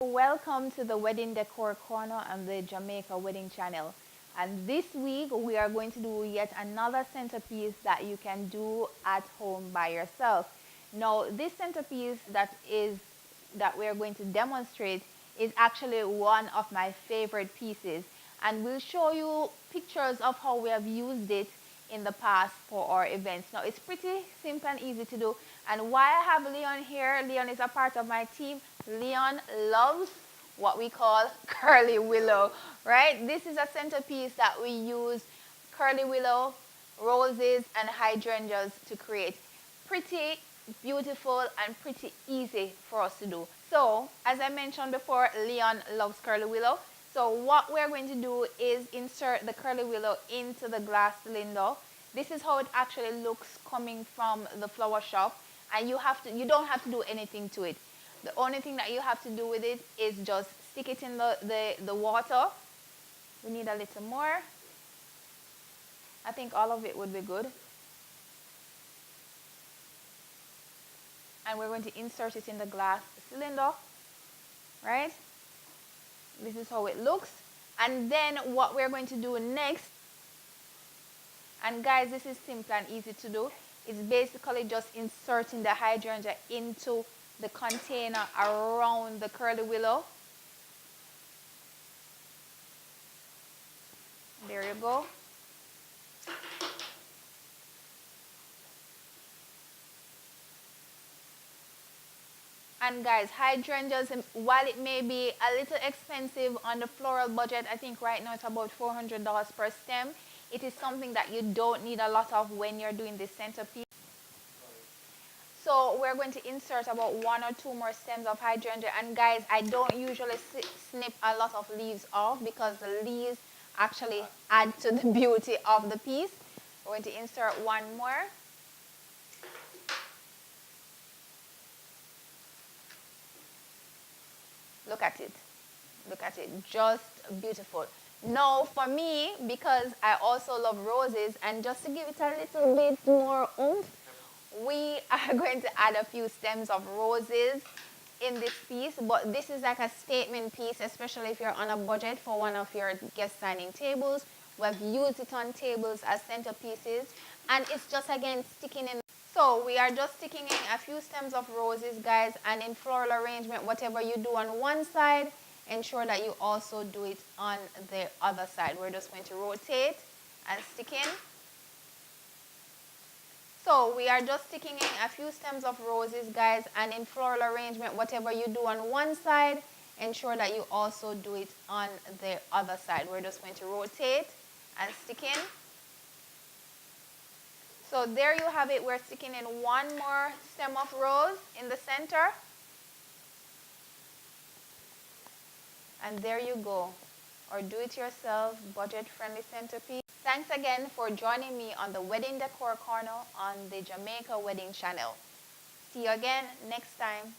Welcome to the Wedding Decor Corner on the Jamaica Wedding Channel. And this week we are going to do yet another centerpiece that you can do at home by yourself. Now, this centerpiece that we are going to demonstrate is actually one of my favorite pieces, and we'll show you pictures of how we have used it in the past for our events. Now, it's pretty simple and easy to do, and why I have Leon here, Leon is a part of my team. Leon loves what we call curly willow, right? This is a centerpiece that we use curly willow, roses, and hydrangeas to create. Pretty beautiful and pretty easy for us to do. So, as I mentioned before, Leon loves curly willow. So what we're going to do is insert the curly willow into the glass cylinder. This is how it actually looks coming from the flower shop, and you don't have to do anything to it. The only thing that you have to do with it is just stick it in the water. We need a little more. I think all of it would be good. And we're going to insert it in the glass cylinder, right? This is how it looks. And then what we're going to do next, and guys, this is simple and easy to do, is basically just inserting the hydrangea into the container around the curly willow. There you go. And guys, hydrangeas, while it may be a little expensive on the floral budget, I think right now it's about $400 per stem. It is something that you don't need a lot of when you're doing this centerpiece. So we're going to insert about 1 or 2 more stems of hydrangea. And guys, I don't usually snip a lot of leaves off because the leaves actually add to the beauty of the piece. We're going to insert 1 more. Look at it. Look at it. Just beautiful. Now, for me, because I also love roses, and just to give it a little bit more oomph, we are going to add a few stems of roses in this piece. But this is like a statement piece, especially if you're on a budget for one of your guest signing tables. We've used it on tables as centerpieces, and it's just, again, sticking in. So we are just sticking in a few stems of roses, guys, and in floral arrangement, whatever you do on one side, ensure that you also do it on the other side. We're just going to rotate and stick in. So we are just sticking in a few stems of roses, guys, and in floral arrangement, whatever you do on one side, ensure that you also do it on the other side. We're just going to rotate and stick in. So there you have it. We're sticking in 1 more stem of rose in the center. And there you go. Or do-it-yourself, budget-friendly centerpiece. Thanks again for joining me on the Wedding Decor Corner on the Jamaica Wedding Channel. See you again next time.